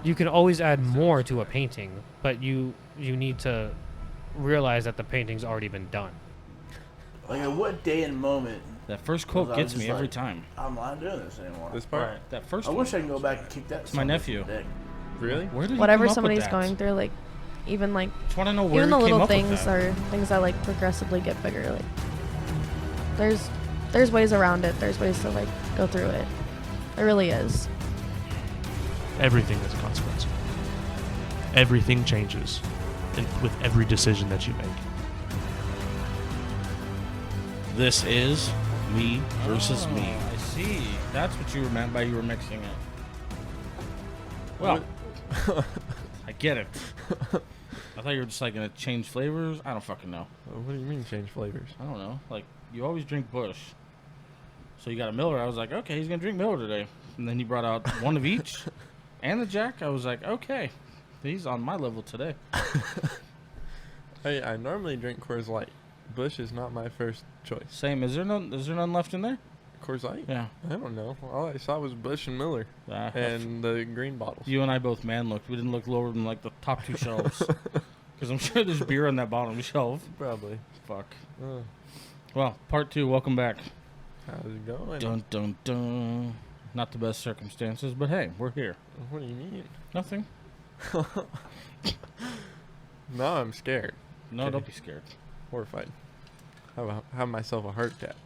you can always add more to a painting, but you need to realize that the painting's already been done. Like, at what day and moment That first was quote I gets just me every like, time. I'm not doing this anymore. This part? Right. That first I one. wish I could go back and kick that. It's my nephew. Dick. Really? Where did Whatever you come somebody's up with that? going through, like, even like Just want to know where even he the came little up with things that. are things that like progressively get bigger. Like there's ways around it. There's ways to like go through it. There really is. Everything has a consequence. Everything changes with every decision that you make. This is me versus me. Oh. I see. That's what you meant by you were mixing it. Well, I get it. I thought you were just like gonna change flavors. I don't fucking know. What do you mean change flavors? I don't know. Like you always drink Bush, so you got a Miller. I was like, okay, he's gonna drink Miller today. And then he brought out one of each, and the Jack. I was like, okay, he's on my level today. I normally drink Coors Light. Bush is not my first choice. Same. Is there none left in there? Coors Light? Yeah. I don't know. All I saw was Bush and Miller and the green bottles. You and I both man looked. We didn't look lower than like the top two shelves. Because I'm sure there's beer on that bottom shelf. Probably. Fuck. Well, part 2. Welcome back. How's it going? Dun dun dun. Not the best circumstances, but hey, we're here. What do you mean? Nothing. No, I'm scared. No, Okay. don't be scared. Horrified. Have myself a heart attack.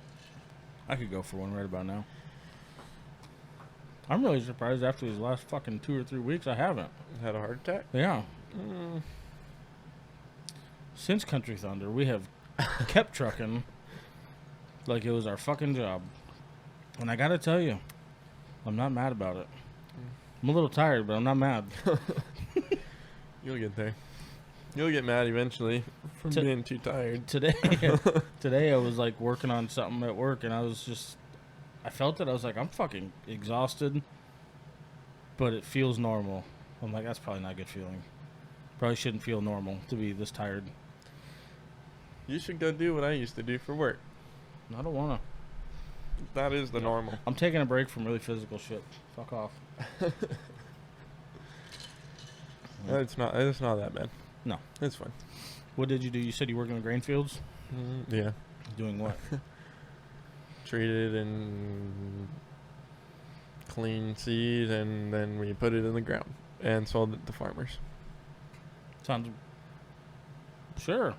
I could go for one right about now. I'm really surprised after these last fucking 2 or 3 weeks I haven't. Had a heart attack? Yeah. Since Country Thunder, we have kept trucking like it was our fucking job. And I gotta tell you, I'm not mad about it. I'm a little tired, but I'm not mad. You'll get there. You'll get mad eventually from being too tired. Today I was like working on something at work, and I felt it. I was like, I'm fucking exhausted, but it feels normal. I'm like, that's probably not a good feeling. Probably shouldn't feel normal to be this tired. You should go do what I used to do for work. I don't wanna. That is the normal. I'm taking a break from really physical shit. Fuck off. It's not that bad. No. It's fine. What did you do? You said you work in the grain fields? Yeah. Doing what? Treated and clean seed, and then we put it in the ground and sold it to farmers. Sounds... Sure.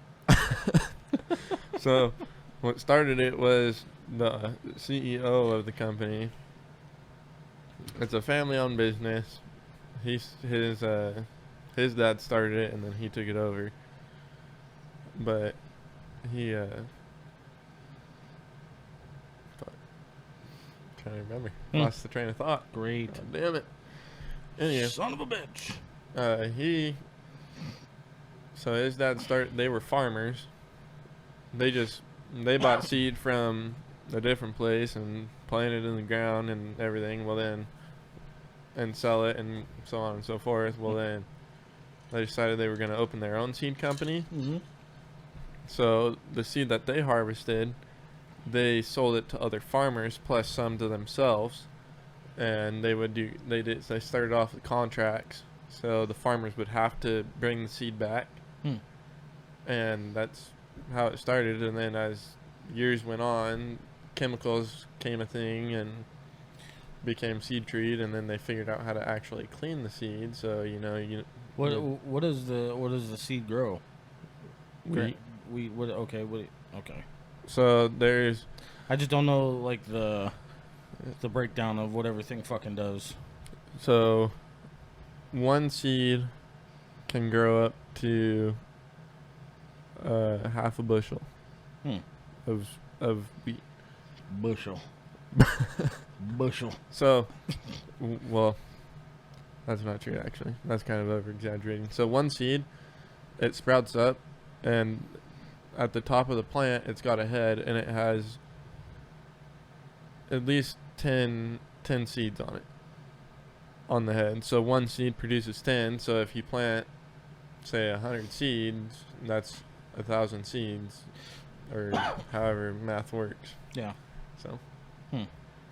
So what started it was the CEO of the company. It's a family-owned business. His dad started it, and then he took it over. But he fuck. Trying to remember. Lost the train of thought. Great. God damn it. Anyway, Son of a bitch. So his dad they were farmers. They bought seed from a different place and planted it in the ground and everything. Well then, and sell it and so on and so forth. Well then, they decided they were going to open their own seed company. Mm-hmm. So the seed that they harvested, they sold it to other farmers plus some to themselves. And they started off with contracts. So the farmers would have to bring the seed back. And that's how it started. And then as years went on, chemicals became a thing and became seed treat, and then they figured out how to actually clean the seed. So What does the seed grow? Wheat. Okay. So I just don't know like the breakdown of what everything fucking does. So one seed can grow up to half a bushel of wheat. Bushel. Bushel. So, well, that's not true actually. That's kind of over exaggerating. So one seed, it sprouts up, and at the top of the plant, it's got a head, and it has at least 10 seeds on it, on the head. So one seed produces 10. So if you plant, say, 100 seeds, that's 1,000 seeds, or however math works. Yeah. So.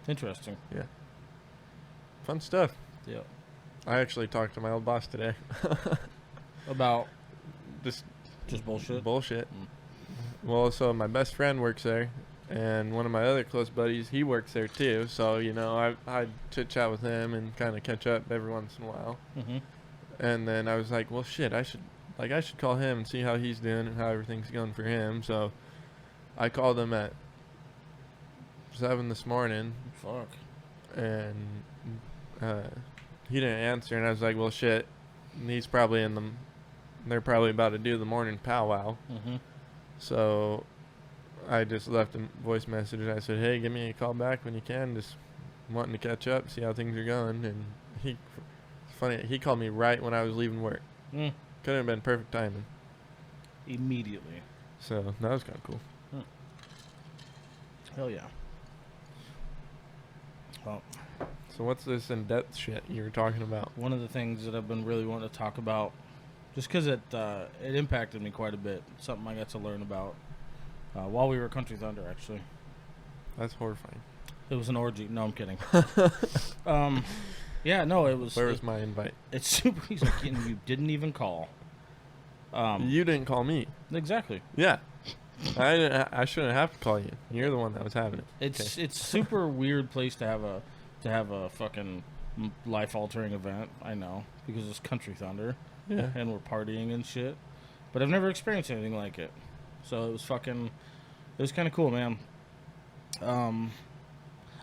Interesting. Yeah. Fun stuff. Yeah. I actually talked to my old boss today. About Just bullshit. bullshit. Well, so my best friend works there, and one of my other close buddies, he works there too. So I chit chat with him and kind of catch up every once in a while. Mm-hmm. And then I was like, well, shit, I should call him and see how he's doing and how everything's going for him. So I called him at 7 this morning, Fuck. and he didn't answer. And I was like, well, shit, he's probably they're probably about to do the morning powwow. Mm-hmm. So I just left a voice message, and I said, hey, give me a call back when you can, just wanting to catch up, see how things are going. And it's funny, he called me right when I was leaving work. Could have been perfect timing. Immediately. So that was kind of cool. Hell yeah. Well, So what's this in-depth shit you were talking about? one of the things that I've been really wanting to talk about, just because it impacted me quite a bit, something I got to learn about while we were at Country Thunder, actually. That's horrifying. It was an orgy. No, I'm kidding. Yeah, no, it was. Where was my invite? It's super easy. And you didn't even call. You didn't call me. Exactly. Yeah. I shouldn't have to call you. You're the one that was having it. It's super weird place to have a fucking life altering event. I know, because it's Country Thunder. Yeah. And we're partying and shit. But I've never experienced anything like it. So it was kind of cool, man.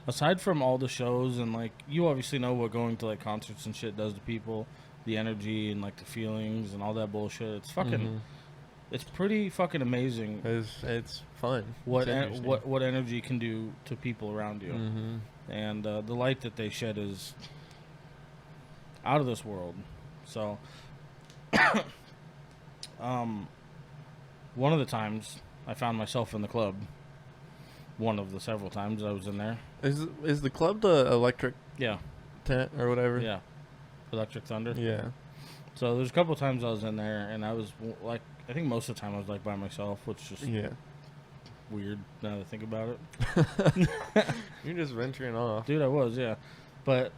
Aside from all the shows and, like, you obviously know what going to, like, concerts and shit does to people, the energy and, like, the feelings and all that bullshit. It's fucking, it's pretty fucking amazing. It's fun. What It's interesting. what energy can do to people around you. Mm-hmm. And the light that they shed is out of this world. So, one of the times I found myself in the club, one of the several times I was in there. Is the club the electric Yeah, tent or whatever? yeah, Electric Thunder. Yeah. So there's a couple of times I was in there, and I was like, I think most of the time I was like by myself, which is just Yeah. weird now that I think about it. You're just venturing off. Dude, I was, yeah. But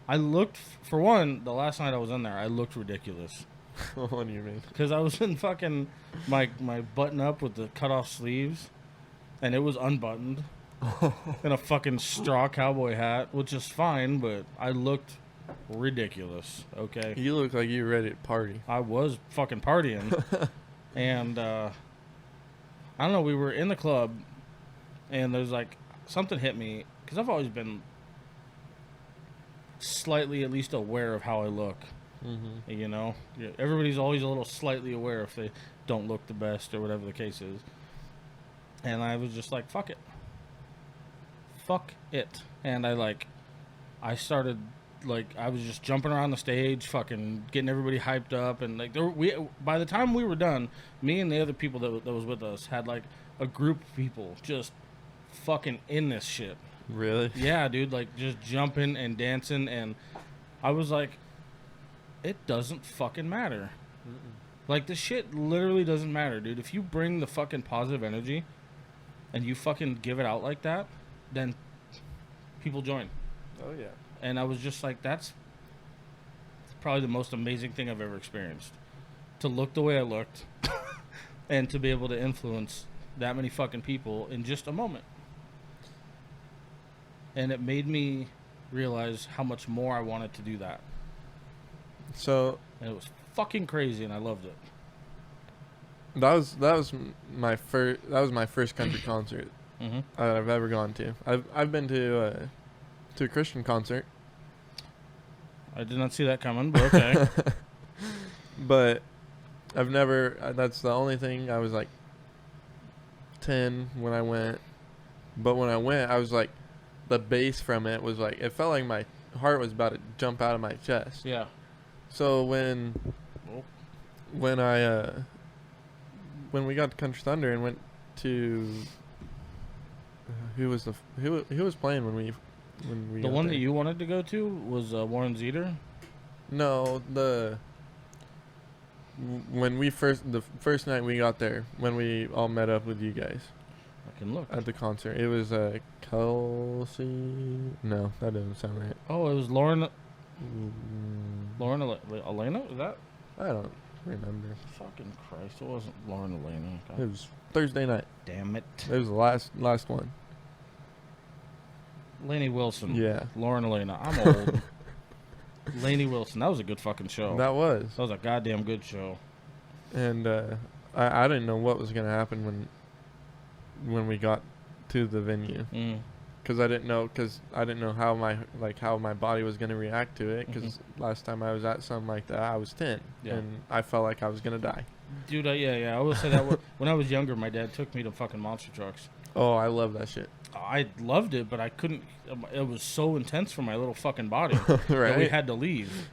I looked, for one, the last night I was in there, I looked ridiculous. What do you mean? Because I was in fucking my button up with the cut off sleeves, and it was unbuttoned, and a fucking straw cowboy hat, which is fine, but I looked ridiculous, okay? You look like you were ready to party. I was fucking partying. And, I don't know, we were in the club, and there's like, something hit me, because I've always been slightly at least aware of how I look. Mm-hmm. You know, everybody's always a little slightly aware if they don't look the best or whatever the case is. And I was just like, fuck it. Fuck it. And I started, like, I was just jumping around the stage, fucking getting everybody hyped up. And, like, by the time we were done, me and the other people that was with us had, like, a group of people just fucking in this shit. Really? Yeah, dude, like, just jumping and dancing. And I was like, it doesn't fucking matter. Like, this shit literally doesn't matter, dude. If you bring the fucking positive energy and you fucking give it out like that, then people join. Oh, yeah. And I was just like, that's probably the most amazing thing I've ever experienced. To look the way I looked and to be able to influence that many fucking people in just a moment. And it made me realize how much more I wanted to do that. So And it was fucking crazy, and I loved it. that was my first country concert Mm-hmm. that I've ever gone to. I've been to a Christian concert, I did not see that coming, but okay. but I've never. That's the only thing. I was like 10 when I went, but when I went, I was like, the bass from it was like, it felt like my heart was about to jump out of my chest. Yeah. So when we got to Country Thunder and went to who was playing when we The got one there? that you wanted to go to was Warren Zeter. No, the first night we got there, when we all met up with you guys I can look. at the concert, it was Kelsey. No, that doesn't sound right. Oh, it was Lauren. Mm, Lauren Elena? Is that? I don't remember. Fucking Christ! It wasn't Lauren Elena. God It was Thursday night. damn it. It was the last one. Lainey Wilson. Yeah. Lauren Elena. I'm old. Lainey Wilson. That was a good fucking show. That was. That was a goddamn good show. And I didn't know what was gonna happen when we got to the venue, Mm. because I didn't know how my body was gonna react to it. Because last time I was at something like that, I was 10, Yeah. and I felt like I was gonna die. Dude, yeah. I will say that when I was younger, my dad took me to fucking monster trucks. Oh, I love that shit. I loved it, but I couldn't. It was so intense for my little fucking body that we Right. had to leave.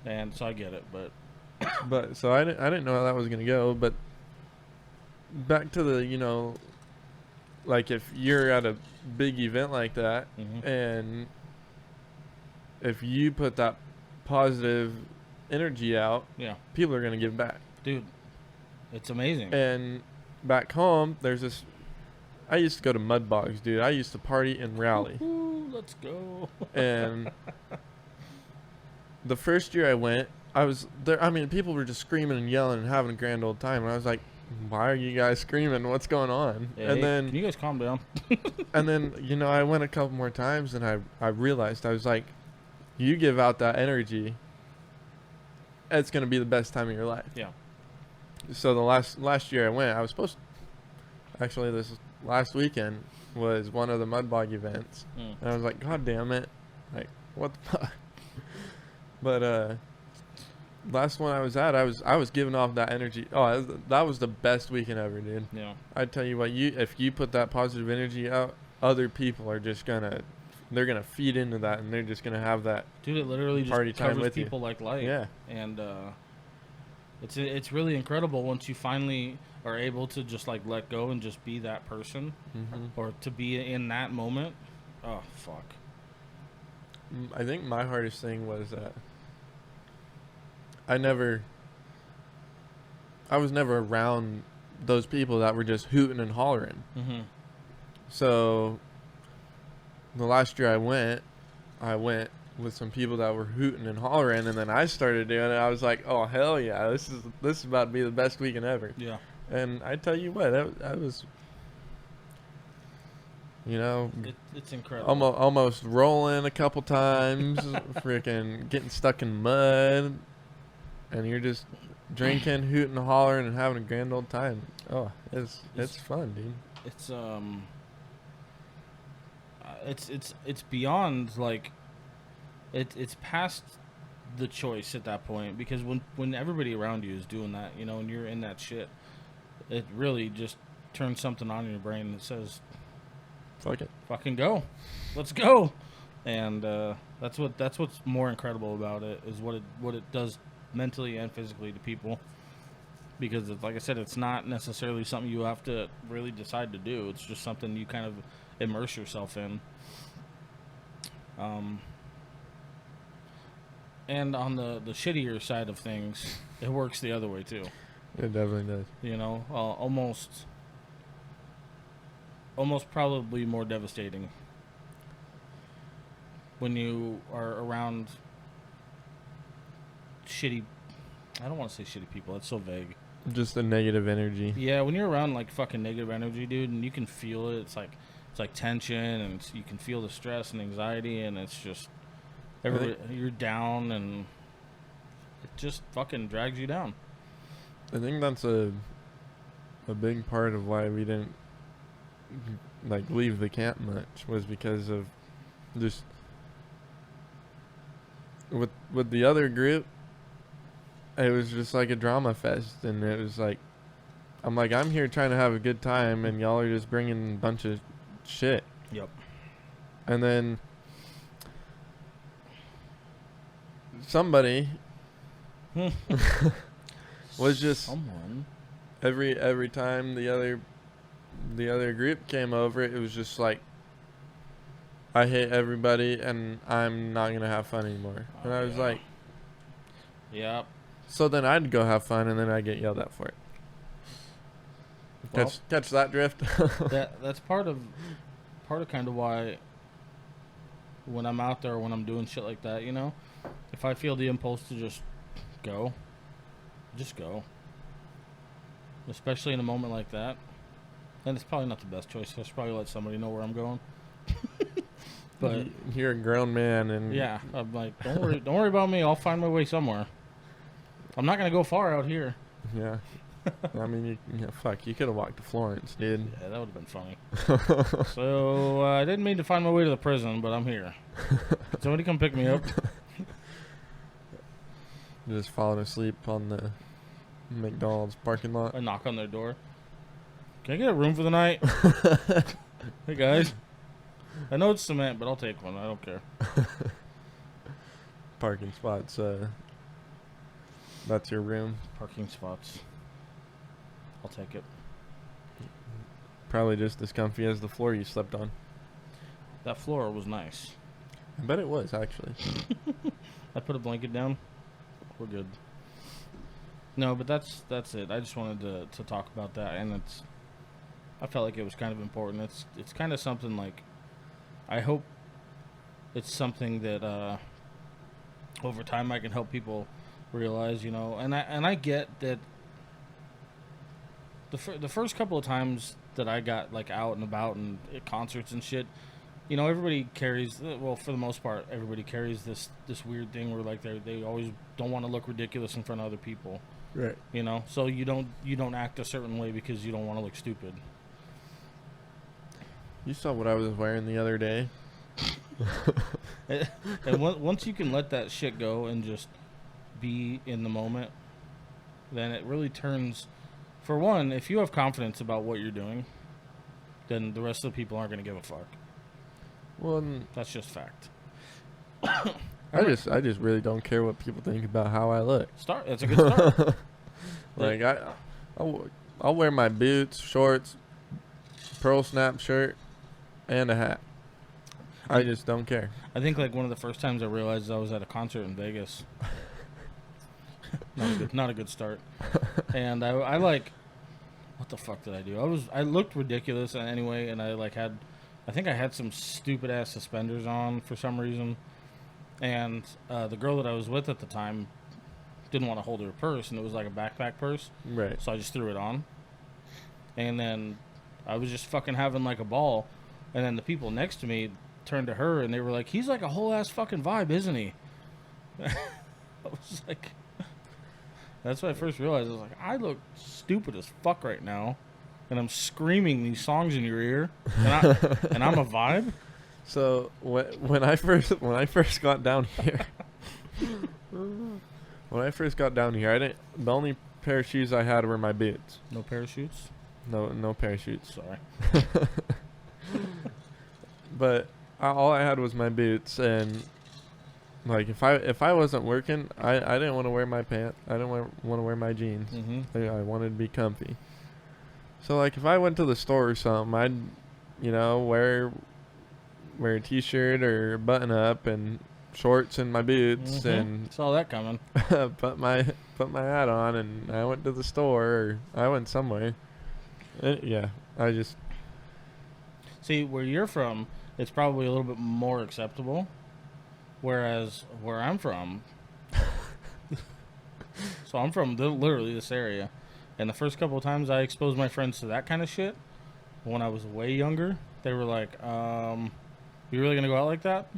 And so I get it, but But so I didn't know how that was gonna go. But back to the like if you're at a big event like that, Mhm. and if you put that positive energy out, yeah, people are gonna give back. dude, it's amazing. And back home, there's this. I used to go to mud bogs, dude. I used to party and rally. Ooh, let's go. And the first year I went, I was there. I mean, people were just screaming and yelling and having a grand old time. And I was like, "Why are you guys screaming? What's going on?" Hey, and can you guys calm down? I went a couple more times, and I realized, I was like, "You give out that energy, it's gonna be the best time of your life." Yeah. So the last year I went, I was supposed to, actually, this last weekend was one of the mud bog events. Mm. And I was like, God damn it. Like, what the fuck? But last one I was at, I was giving off that energy. Oh, that was the best weekend ever, dude. Yeah. I tell you what, if you put that positive energy out, other people are just they're gonna feed into that, and they're just gonna have that. Dude, it literally Party just time covers with you. people like light. Yeah. And it's really incredible once you finally are able to just like let go and just be that person, Mm-hmm. or to be in that moment. Oh fuck. I think my hardest thing was that I was never around those people that were just hooting and hollering. Mm-hmm. So the last year I went with some people that were hooting and hollering, and then I started doing it. I was like, oh hell yeah, this is about to be the best weekend ever. Yeah. And I tell you what, I was, It's incredible. almost rolling a couple times, freaking getting stuck in mud, and you're just drinking, hooting, hollering, and having a grand old time. Oh, it's fun, dude. It's beyond like it's past the choice at that point, because when everybody around you is doing that, and you're in that shit, it really just turns something on in your brain that says, Fuck it. fucking go, let's go. And that's what's more incredible about it, is what it does mentally and physically to people, because it's, like I said, it's not necessarily something you have to really decide to do. It's just something you kind of immerse yourself in. And on the shittier side of things, it works the other way too. It definitely does. Almost probably more devastating when you are around shitty. I don't want to say shitty people. That's so vague. Just a negative energy. Yeah, when you're around like fucking negative energy, dude, and you can feel it. It's like tension, and you can feel the stress and anxiety, and it's just you're down, and it just fucking drags you down. I think that's a big part of why we didn't leave the camp much, was because of just with the other group. It was just like a drama fest, and it was like, I'm here trying to have a good time, and y'all are just bringing a bunch of shit. Yep. And then somebody was just Someone. every time the other group came over, it was just like, I hate everybody and I'm not gonna have fun anymore. And I was like, Yep. so then I'd go have fun, and then I'd get yelled at for it. Well, Catch that drift. that's part of kind of why when I'm out there, when I'm doing shit like that, if if I feel the impulse to just go, just go. Especially in a moment like that. And it's probably not the best choice. I should probably let somebody know where I'm going. But you're a grown man, and yeah, I'm like, don't worry about me. I'll find my way somewhere. I'm not gonna go far out here. yeah. I mean, fuck, you could have walked to Florence, dude. Yeah, that would have been funny. So I didn't mean to find my way to the prison, but I'm here. Can somebody come pick me up? Just falling asleep on the McDonald's parking lot. I knock on their door. Can I get a room for the night? Hey guys, I know it's cement, but I'll take one. I don't care. Parking spots. That's your room. Parking spots. I'll take it. Probably just as comfy as the floor you slept on. That floor was nice. I bet it was, actually. I put a blanket down. We're good. No, but that's it. I just wanted to talk about that, and I felt like it was kind of important. It's kind of something like, I hope it's something that over time I can help people realize, you know, and I get that the first couple of times that I got like out and about and at concerts and shit, you know, everybody carries, well, for the most part, everybody carries this weird thing where like they always don't want to look ridiculous in front of other people. Right. You know, so you don't act a certain way because you don't want to look stupid. You saw what I was wearing the other day. And once you can let that shit go and just be in the moment, then it really turns. For one, if you have confidence about what you're doing, then the rest of the people aren't going to give a fuck. Well, That's just fact. I just really don't care what people think about how I look. That's a good start. Like I'll wear my boots, shorts, pearl snap shirt, and a hat. I just don't care. I think like one of the first times I realized I was at a concert in Vegas. Not a good start. And I like, what the fuck did I do? I looked ridiculous anyway, and I think I had some stupid ass suspenders on for some reason. And the girl that I was with at the time didn't want to hold her purse, and it was like a backpack purse. Right. So I just threw it on. And then I was just fucking having like a ball. And then the people next to me turned to her, and they were like, he's like a whole ass fucking vibe, isn't he? I was like, that's when I first realized. I was like, I look stupid as fuck right now, and I'm screaming these songs in your ear, and I'm a vibe. So when I first got down here, I didn't. The only pair of shoes I had were my boots. No parachutes. No parachutes. Sorry. But all I had was my boots, and like if I wasn't working, I didn't want to wear my pants. I didn't want to wear my jeans. Mm-hmm. I wanted to be comfy. So like if I went to the store or something, I'd wear a t-shirt or a button up and shorts and my boots, and saw that coming. put my hat on, and I went to the store or I went somewhere. Yeah, I just See, where you're from, it's probably a little bit more acceptable. Whereas where I'm from, so I'm from literally this area, and the first couple of times I exposed my friends to that kind of shit, when I was way younger, they were like, "You really gonna go out like that?"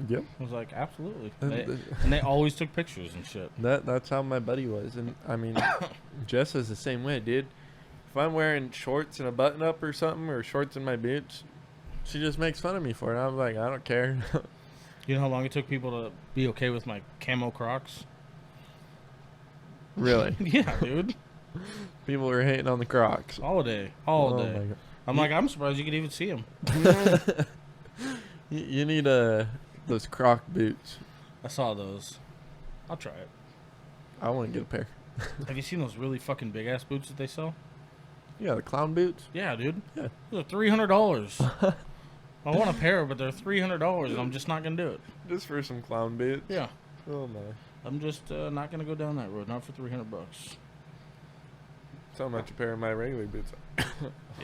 Yep. I was like, "Absolutely," and they always took pictures and shit. That's how my buddy was, and I mean, Jess is the same way, dude. If I'm wearing shorts and a button up or something, or shorts and my boots, she just makes fun of me for it. I'm like, I don't care. You know how long it took people to be okay with my camo Crocs? Really? Yeah, dude. People were hating on the Crocs. All day. Oh my God. I'm like, I'm surprised you could even see them. You need those Croc boots. I saw those. I'll try it. I want to get a pair. Have you seen those really fucking big ass boots that they sell? Yeah, the clown boots. Yeah, dude. Yeah. Those are $300. I want a pair, but they're $300, and I'm just not gonna do it. Just for some clown boots. Yeah. Oh my. I'm just not gonna go down that road. Not for $300. That's how much a pair of my regular boots are.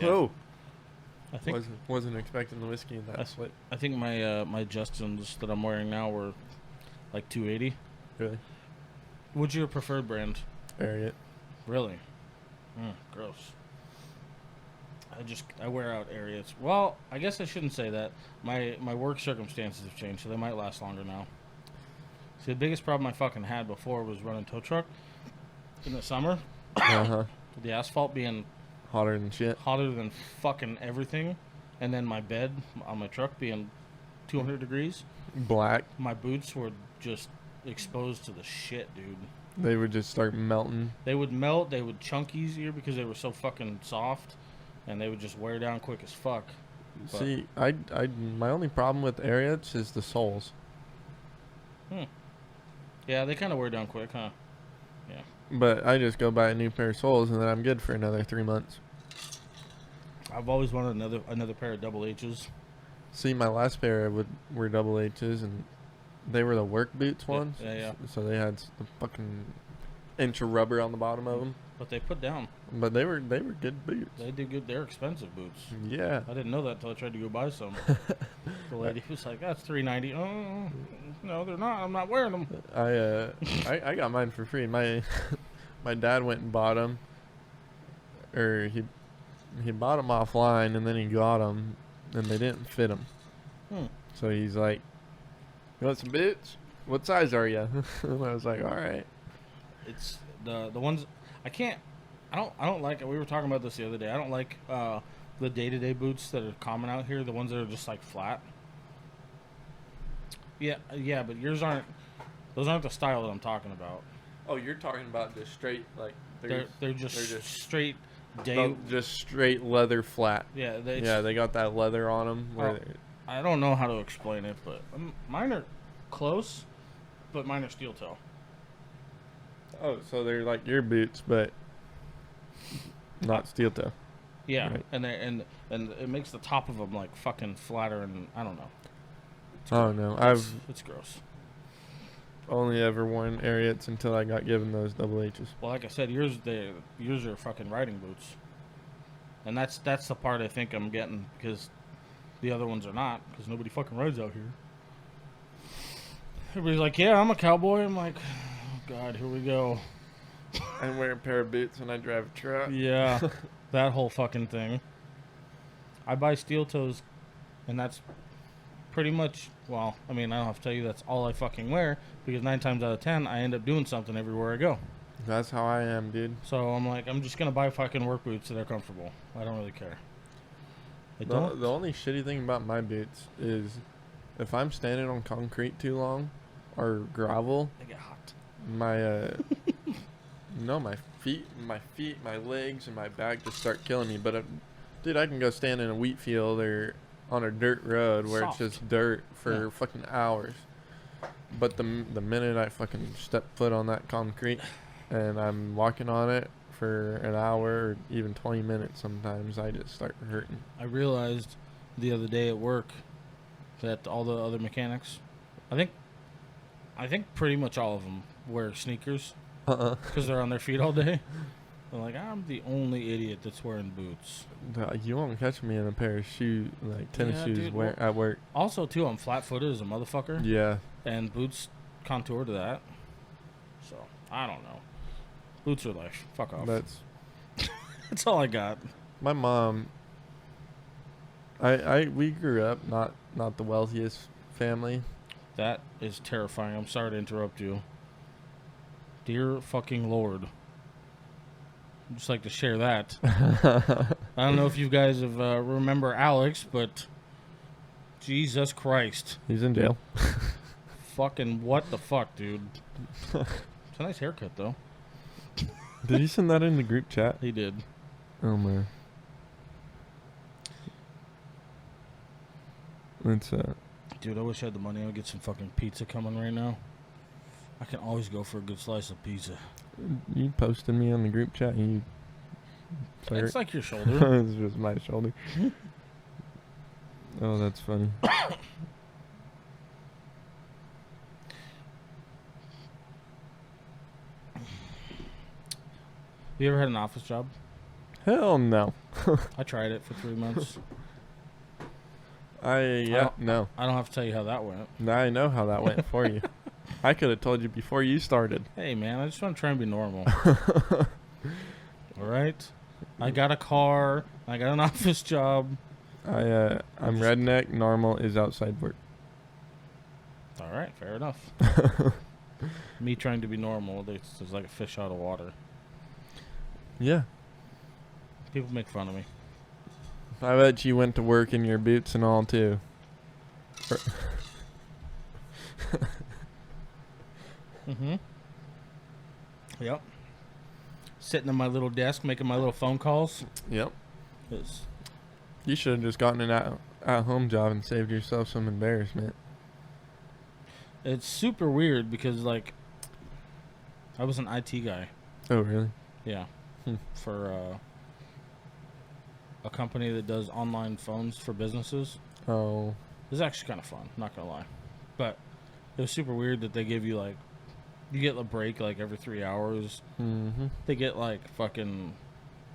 Yeah. Oh. I think Wasn't expecting the whiskey in that sweat. I think my my Justins that I'm wearing now were like $280. Really. What's your preferred brand? Ariat. Really? Gross. I wear out Ariats. Well, I guess I shouldn't say that. My work circumstances have changed, so they might last longer now. See, the biggest problem I fucking had before was running tow truck in the summer. Uh-huh. The asphalt being Hotter than shit. hotter than fucking everything, and then my bed on my truck being 200 degrees. Black. My boots were just exposed to the shit, dude. They would just start melting. They would melt. They would chunk easier because they were so fucking soft, and they would just wear down quick as fuck. But- See, my only problem with Ariats is the soles. Yeah, they kind of wear down quick, huh? But I just go buy a new pair of soles and then I'm good for another 3 months. I've always wanted another pair of double H's. See, my last pair were double H's and they were the work boots ones. Yeah. So they had the fucking inch of rubber on the bottom of them. But they put down. But they were good boots. They do good. They're expensive boots. Yeah. I didn't know that until I tried to go buy some. The lady was like, "That's $3.90." Oh, no, they're not. I'm not wearing them. I got mine for free. My dad went and bought them, or he bought them offline and then he got them and they didn't fit him. So he's like, "You want some boots? What size are you?" And I was like, "All right." It's the ones I can't. I don't like it. We were talking about this the other day. I don't like the day-to-day boots that are common out here. The ones that are just like flat. Yeah, but yours aren't. Those aren't the style that I'm talking about. Oh, you're talking about just straight like They're just straight day. just straight leather flat. Yeah, They got that leather on them. Oh. I don't know how to explain it, but mine are close, but mine are steel toe. Oh, so they're like your boots, but not steel toe. Yeah, Right. and it makes the top of them like fucking flatter, and I don't know. Oh no, It's gross. only ever worn Ariats until I got given those double H's. Well, like I said, yours are fucking riding boots, and that's the part I think I'm getting because the other ones are not because nobody fucking rides out here. Everybody's like, "Yeah, I'm a cowboy." I'm like, "Oh God, here we go." I wear a pair of boots when I drive a truck. Yeah, that whole fucking thing. I buy steel toes, and that's pretty much, well, I mean, I don't have to tell you that's all I fucking wear, because 9 times out of 10, I end up doing something everywhere I go. That's how I am, dude. So I'm like, I'm just going to buy fucking work boots that are comfortable. I don't really care. The only shitty thing about my boots is if I'm standing on concrete too long or gravel, They get hot. my no, my feet, my legs, and my back just start killing me. But dude, I can go stand in a wheat field or on a dirt road where Soft. it's just dirt for fucking hours. But the minute I fucking step foot on that concrete and I'm walking on it for an hour or even 20 minutes, sometimes I just start hurting. I realized the other day at work that all the other mechanics, I think pretty much all of them wear sneakers because they're on their feet all day. They're like, I'm the only idiot that's wearing boots. You won't catch me in a pair of shoes, like tennis Yeah, shoes, dude, at work. Also, too, I'm flat-footed as a motherfucker, Yeah. and boots contour to that. So, I don't know. Boots are life. Fuck off. That's all I got. My mom. We grew up not the wealthiest family. That is terrifying. I'm sorry to interrupt you. Dear fucking Lord. I'd just like to share that. I don't know if you guys have remember Alex, but Jesus Christ. He's in jail. Fucking what the fuck, dude? It's a nice haircut, though. Did you send that in the group chat? He did. Oh man. It's Dude, I wish I had the money. I would get some fucking pizza coming right now. I can always go for a good slice of pizza. you posted me on the group chat and you It's like your shoulder. it's just my shoulder. Oh, that's funny. Have you ever had an office job? Hell no. I tried it for 3 months. No. I don't have to tell you how that went. I know how that went for you. I could have told you before you started. Hey, man, I just want to try and be normal. All right? I got a car. I got an office job. I'm redneck. Normal is outside work. All right, fair enough. Me trying to be normal, it's like a fish out of water. Yeah. People make fun of me. I bet you went to work in your boots and all too. Mm-hmm. Yep. Sitting at my little desk making my little phone calls. Yep. It's, You should have just gotten an at-home job and saved yourself some embarrassment. it's super weird because, like, I was an IT guy. Oh, really? Yeah. Hmm. For a company that does online phones for businesses. Oh. It was actually kind of fun, not gonna lie. But it was super weird that they give you, like, you get a break, like, every 3 hours. Mm-hmm. They get, like, fucking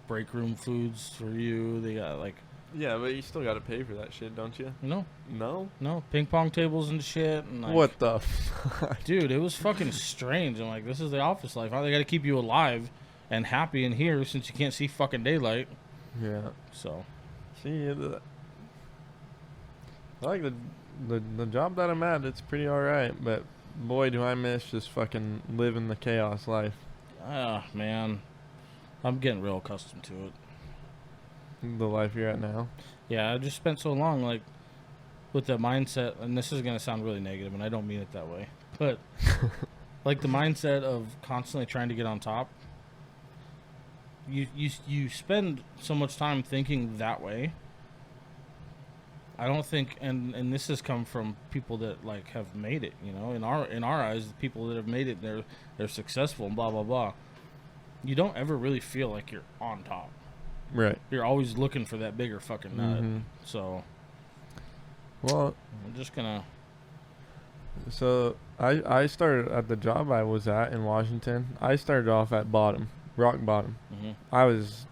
break room foods for you. They got, like... Yeah, but you still got to pay for that shit, don't you? No, No? ping pong tables and shit. And, like, What the fuck? Dude, it was fucking strange. I'm like, this is the office life. How they got to keep you alive and happy in here since you can't see fucking daylight. Yeah. So, See, I like the job that I'm at. It's pretty alright, but boy, do I miss just fucking living the chaos life. man, I'm getting real accustomed to it. The life you're at now. Yeah, I just spent so long, like, with the mindset, and this is going to sound really negative, and I don't mean it that way, but, like, the mindset of constantly trying to get on top. You spend so much time thinking that way. I don't think, and this has come from people that, like, have made it, you know, in our eyes, the people that have made it, they're successful and blah blah blah. You don't ever really feel like you're on top. Right. You're always looking for that bigger fucking nut. Mhm. So Well, I'm just gonna. so I started at the job I was at in Washington. I started off at bottom, rock bottom. Mm-hmm. I was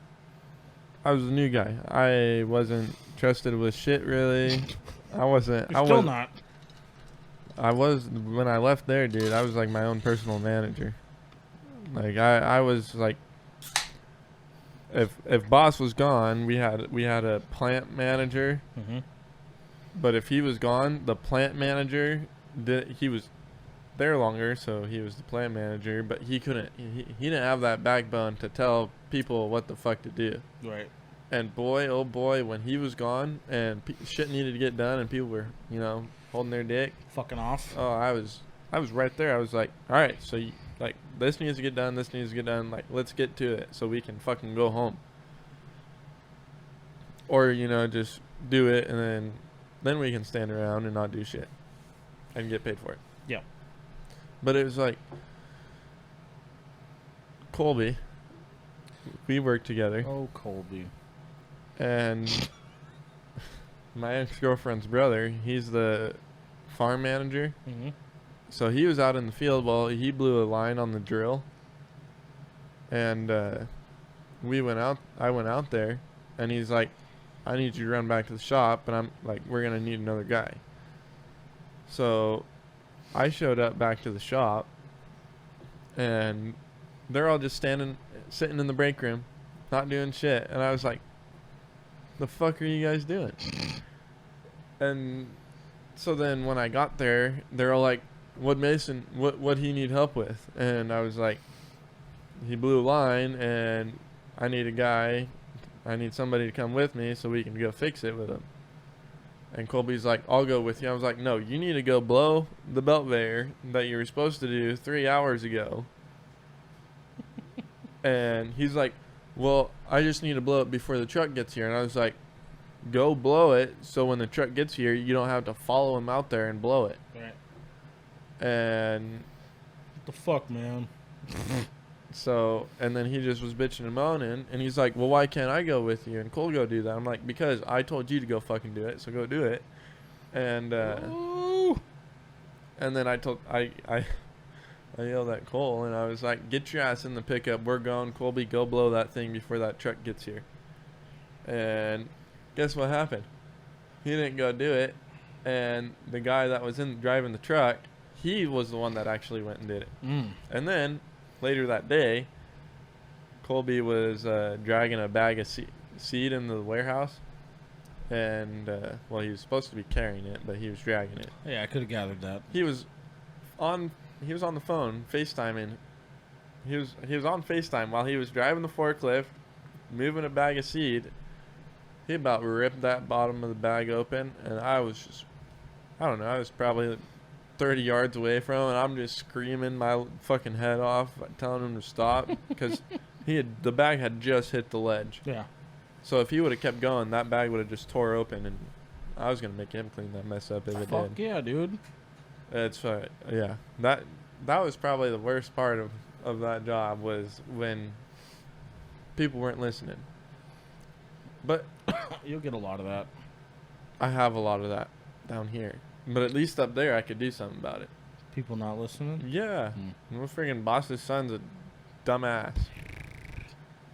a new guy. I wasn't trusted with shit really. I wasn't. You're still not. I was when I left there, dude. I was like my own personal manager. Like I was like, if boss was gone, we had a plant manager. Mm-hmm. But if he was gone, the plant manager he was there longer, so he was the plant manager. But he couldn't. He didn't have that backbone to tell people what the fuck to do. Right. And boy, oh boy, when he was gone and shit needed to get done, and people were, holding their dick. Fucking off. Oh, I was right there. I was like, all right, so like this needs to get done. This needs to get done. Like, let's get to it so we can fucking go home. Or just do it and then we can stand around and not do shit and get paid for it. Yeah. But it was like Colby. We worked together. Oh, Colby. And my ex-girlfriend's brother, he's the farm manager. Mm-hmm. So he was out in the field while he blew a line on the drill. And I went out there, and he's like, I need you to run back to the shop, and I'm like, we're going to need another guy. So I showed up back to the shop, and they're all just sitting in the break room, not doing shit. And I was like, the fuck are you guys doing? And so then when I got there, they're all like, what he need help with? And I was like, he blew a line and I need somebody to come with me so we can go fix it with him. And Colby's like, I'll go with you. I was like, no, you need to go blow the belt conveyor that you were supposed to do 3 hours ago. And he's like, well, I just need to blow it before the truck gets here. And I was like, go blow it so when the truck gets here, you don't have to follow him out there and blow it. Right. And What the fuck, man? so, and then he just was bitching and moaning, and he's like, well, why can't I go with you and Cole go do that? I'm like, because I told you to go fucking do it, so go do it. And and then I yelled at Cole, and I was like, get your ass in the pickup, we're going, Colby, go blow that thing before that truck gets here. And guess what happened? He didn't go do it, and the guy that was driving the truck, he was the one that actually went and did it. Mm. And then later that day, Colby was dragging a bag of seed into the warehouse. And, well, he was supposed to be carrying it, but he was dragging it. Yeah, I could have gathered that. He was on the phone FaceTiming. He was on FaceTime while he was driving the forklift, moving a bag of seed. He about ripped that bottom of the bag open, and I was probably 30 yards away from him, and I'm just screaming my fucking head off, telling him to stop, because the bag had just hit the ledge. Yeah. So if he would have kept going, that bag would have just tore open, and I was gonna make him clean that mess up if it Fuck did. yeah, dude. It's yeah. That was probably the worst part of that job, was when people weren't listening. But You'll get a lot of that. I have a lot of that down here. But at least up there, I could do something about it. People not listening. Yeah. My friggin' boss's son's a dumbass.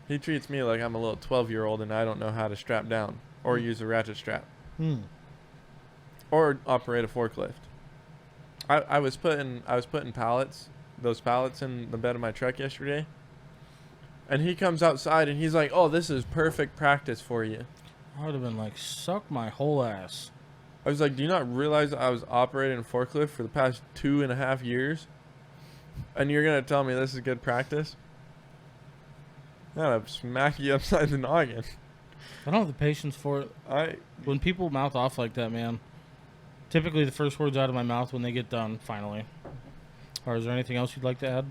He treats me like I'm a little 12-year-old and I don't know how to strap down or use a ratchet strap or operate a forklift. I was putting those pallets in the bed of my truck yesterday, and he comes outside and he's like, "Oh, this is perfect practice for you." I would have been like, suck my whole ass. I was like, "Do you not realize that I was operating a forklift for the past 2.5 years, and you're gonna tell me this is good practice?" I'm gonna smack you upside the noggin. I don't have the patience for it. When people mouth off like that, man, typically the first words out of my mouth when they get done, finally. Or is there anything else you'd like to add?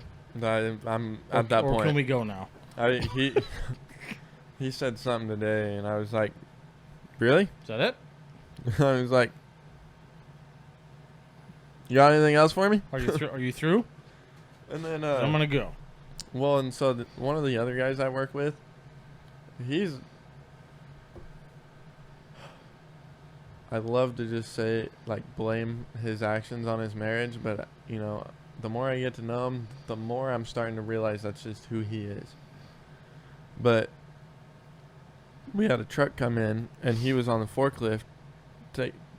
I'm at that point. Or can we go now? He said something today, and I was like, "Really?" Is that it? I was like, "You got anything else for me?" Are you through? And then I'm gonna go. well, and so one of the other guys I work with, I'd love to just say, like, blame his actions on his marriage, but the more I get to know him, the more I'm starting to realize that's just who he is. But we had a truck come in, and he was on the forklift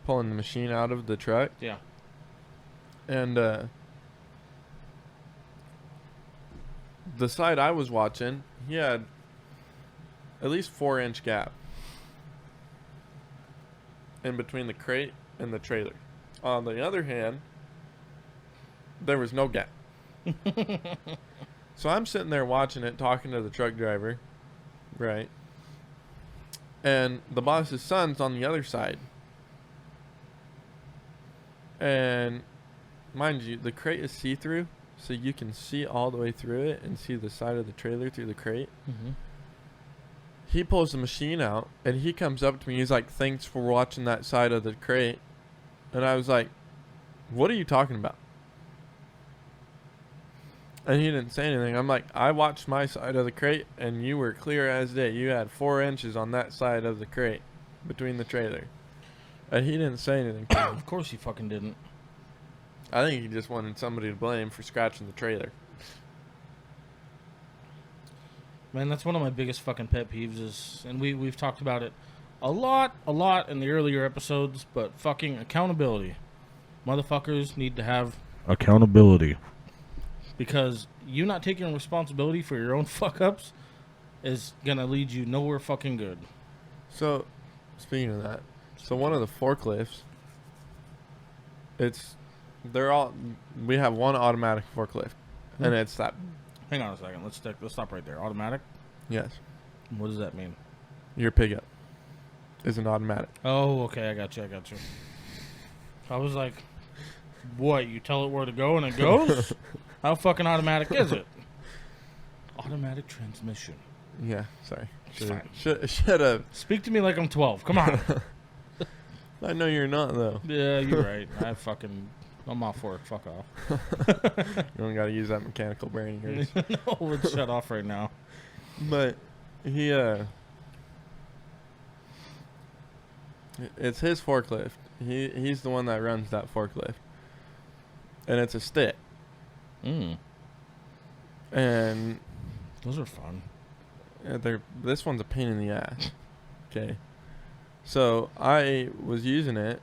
pulling the machine out of the truck. Yeah. And the side I was watching, he had at least 4-inch gap in between the crate and the trailer. On the other hand, there was no gap. So I'm sitting there watching it, talking to the truck driver, right? And the boss's son's on the other side. And mind you, the crate is see-through, so you can see all the way through it and see the side of the trailer through the crate. Mm-hmm. He pulls the machine out, and he comes up to me. He's like, "Thanks for watching that side of the crate." And I was like, "What are you talking about?" And he didn't say anything. I'm like, "I watched my side of the crate, and you were clear as day. You had 4 inches on that side of the crate between the trailer." And he didn't say anything to me. Of course he fucking didn't. I think he just wanted somebody to blame for scratching the trailer. Man, that's one of my biggest fucking pet peeves is, and we've talked about it a lot in the earlier episodes, but fucking accountability. Motherfuckers need to have accountability. Because you not taking responsibility for your own fuck-ups is gonna lead you nowhere fucking good. So, speaking of that, so one of the forklifts, we have one automatic forklift, and it's that. Hang on a second. Let's stop right there. Automatic? Yes. What does that mean? Your pickup is an automatic. Oh, okay. I got you. I was like, what? You tell it where to go and it goes? How fucking automatic is it? Automatic transmission. Yeah, sorry. Fine. Should have. Speak to me like I'm 12. Come on. I know you're not, though. Yeah, you're right. I'm off work. Fuck off. You don't got to use that mechanical brain of yours. No, let's shut off right now. But it's his forklift. He's the one that runs that forklift. And it's a stick. And those are fun. This one's a pain in the ass. Okay. So I was using it.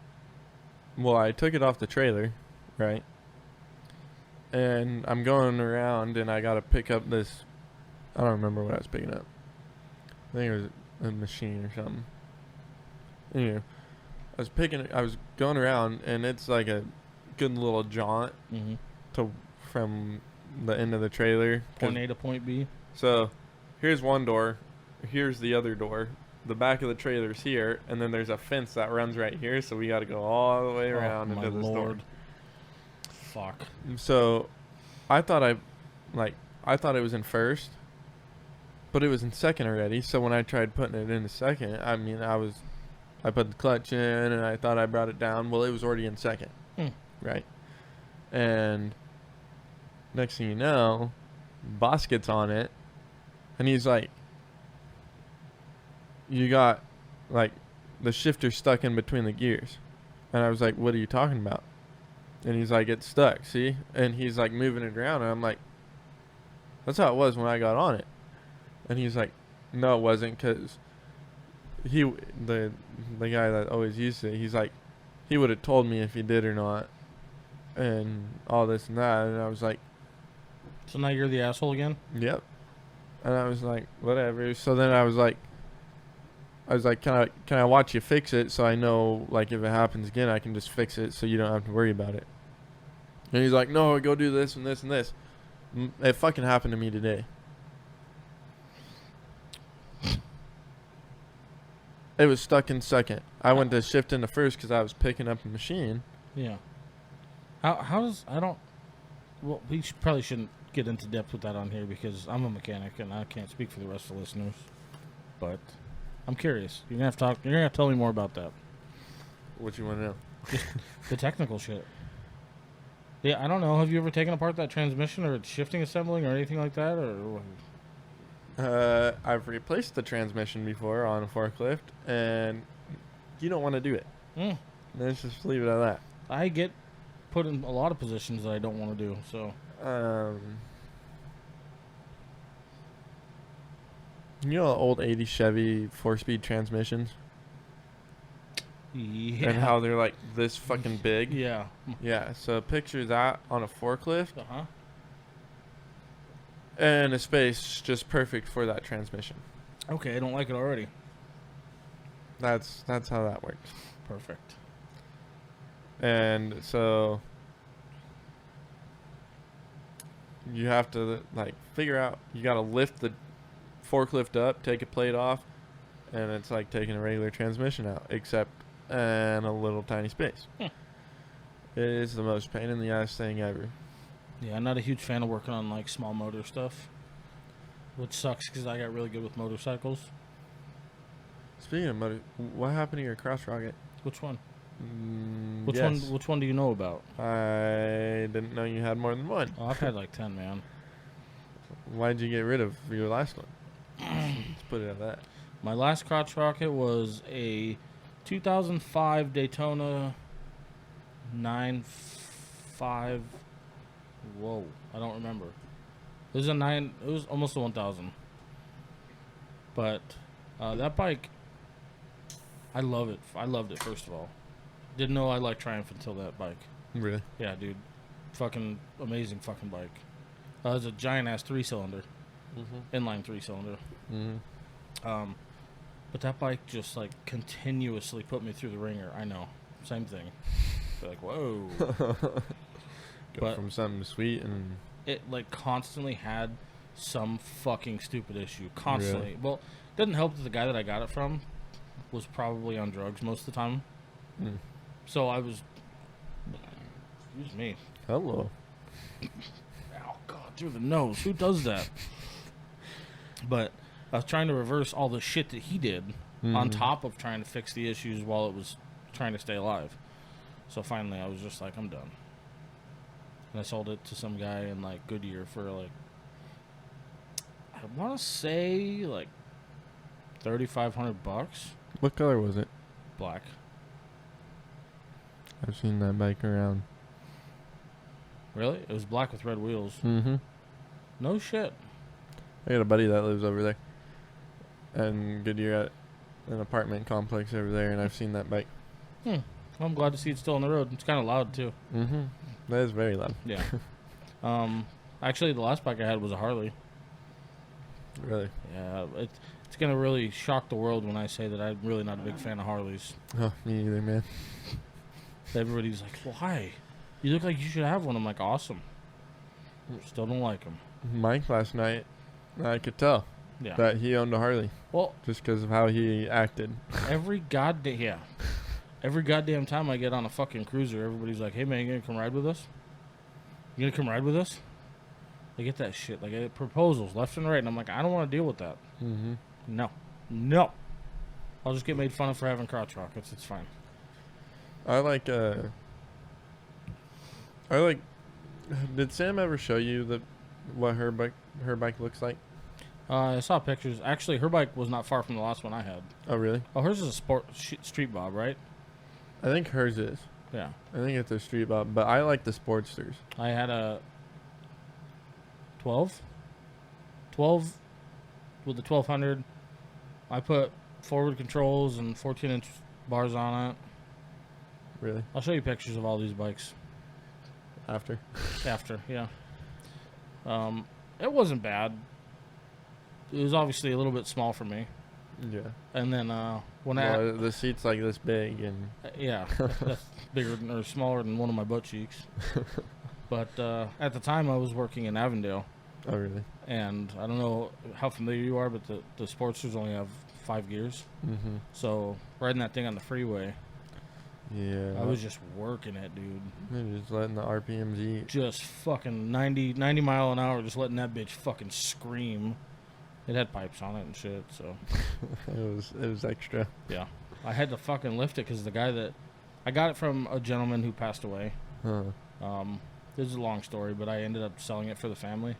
Well, I took it off the trailer, right? and I'm going around, and I gotta pick up this. I don't remember what I was picking up. I think it was a machine or something. Anyway, I was going around, and it's like a good little jaunt Mm-hmm. from the end of the trailer. Point A to point B. So, here's one door. Here's the other door. The back of the trailer's here, and then there's a fence that runs right here. So we got to go all the way around into this door. Fuck. So, I thought it was in first, but it was in second already. So when I tried putting it into second, I put the clutch in, and I thought I brought it down. Well, it was already in second, right? And next thing you know, boss gets on it, and he's like, "You got like the shifter stuck in between the gears," and I was like, "What are you talking about?" And he's like, "It's stuck, see?" And he's like moving it around, and I'm like, "That's how it was when I got on it." And he's like, "No, it wasn't, because the guy that always used it, he's like, he would have told me if he did or not, and all this and that." And I was like, So now you're the asshole again? "Yep." And I was like, "Whatever." So then I was like, can I watch you fix it, so I know, like, if it happens again, I can just fix it so you don't have to worry about it. And he's like, "No, go do this and this and this." It fucking happened to me today. It was stuck in second. I went to shift into first because I was picking up a machine. Yeah. Well, we probably shouldn't get into depth with that on here because I'm a mechanic and I can't speak for the rest of the listeners. But I'm curious. You're gonna have to tell me more about that. What you want to know? Just the technical shit. Yeah, I don't know. Have you ever taken apart that transmission or shifting assembling or anything like that? Or I've replaced the transmission before on a forklift, and you don't want to do it. Let's just leave it at that. I get put in a lot of positions that I don't want to do. So you know the old 80 Chevy 4-speed transmissions? yeah. And how they're like this fucking big? Yeah. Yeah, so picture that on a forklift, Uh-huh. and a space just perfect for that transmission. Okay, I don't like it already. That's how that works. Perfect. And so you have to like figure out, you got to lift the forklift up, take a plate off, and it's like taking a regular transmission out, except in a little tiny space. It is the most pain in the ass thing ever. Yeah, I'm not a huge fan of working on like small motor stuff, which sucks because I got really good with motorcycles. Speaking of motor, what happened to your cross rocket? Which one? Yes. Which one do you know about? I didn't know you had more than one. Oh, I've had like 10, man. Why'd you get rid of your last one? Let's put it at that. My last crotch rocket was a 2005 Daytona 9.5. Whoa, I don't remember. It was It was almost a 1000. But that bike, I love it. I loved it, first of all. Didn't know I liked Triumph until that bike. Really? Yeah, dude. Fucking amazing fucking bike. It was a giant ass 3-cylinder. Inline 3-cylinder. But that bike just like continuously put me through the ringer. I know. Same thing. You're like, whoa. Go from something sweet and It like constantly had some fucking stupid issue. Constantly. Really? Well, it doesn't help that the guy that I got it from was probably on drugs most of the time. So I was... Excuse me. hello. Oh, God, through the nose. Who does that? But I was trying to reverse all the shit that he did on top of trying to fix the issues while it was trying to stay alive. So finally, I was just like, I'm done. And I sold it to some guy in, like, Goodyear for, like, I want to say, like, $3,500. What color was it? Black. I've seen that bike around. Really? It was black with red wheels. No shit. I got a buddy that lives over there, and Goodyear at an apartment complex over there, and I've seen that bike. Well, I'm glad to see it's still on the road. It's kind of loud, too. That is very loud. Yeah. Actually, the last bike I had was a Harley. Really? Yeah, it's gonna really shock the world when I say that I'm really not a big fan of Harleys. Oh, me either, man. Everybody's like, "Why? You look like you should have one." I'm like, "Awesome." Still don't like them. Mike last night, I could tell Yeah. that he owned a Harley Well, just because of how he acted. every goddamn time I get on a fucking cruiser, everybody's like, "Hey man, you gonna come ride with us? You gonna come ride with us?" I get that shit. Like, I get proposals left and right, and I'm like, I don't want to deal with that. Mm-hmm. No. I'll just get made fun of for having crotch rockets. It's fine. I like. Did Sam ever show you what her bike looks like? I saw pictures. Actually, her bike was not far from the last one I had. Oh, really? Oh, hers is a street bob, right? I think hers is. Yeah. I think it's a street bob, but I like the Sportsters. I had a 12 with the 1200. I put forward controls and 14-inch bars on it. Really? I'll show you pictures of all these bikes After? after. Yeah. It wasn't bad. It was obviously a little bit small for me. Yeah. And then Well, the seat's like this big, and yeah, that's bigger or smaller than one of my butt cheeks. But at the time, I was working in Avondale, oh, really? and I don't know how familiar you are, but the Sportsters only have 5 gears. Mm-hmm. So riding that thing on the freeway, Yeah. I was just working it, dude. Maybe just letting the RPMs eat. Just fucking 90 mile an hour, just letting that bitch fucking scream. It had pipes on it and shit, so It was extra. yeah. I had to fucking lift it because the guy that I got it from a gentleman who passed away. Huh. This is a long story, but I ended up selling it for the family,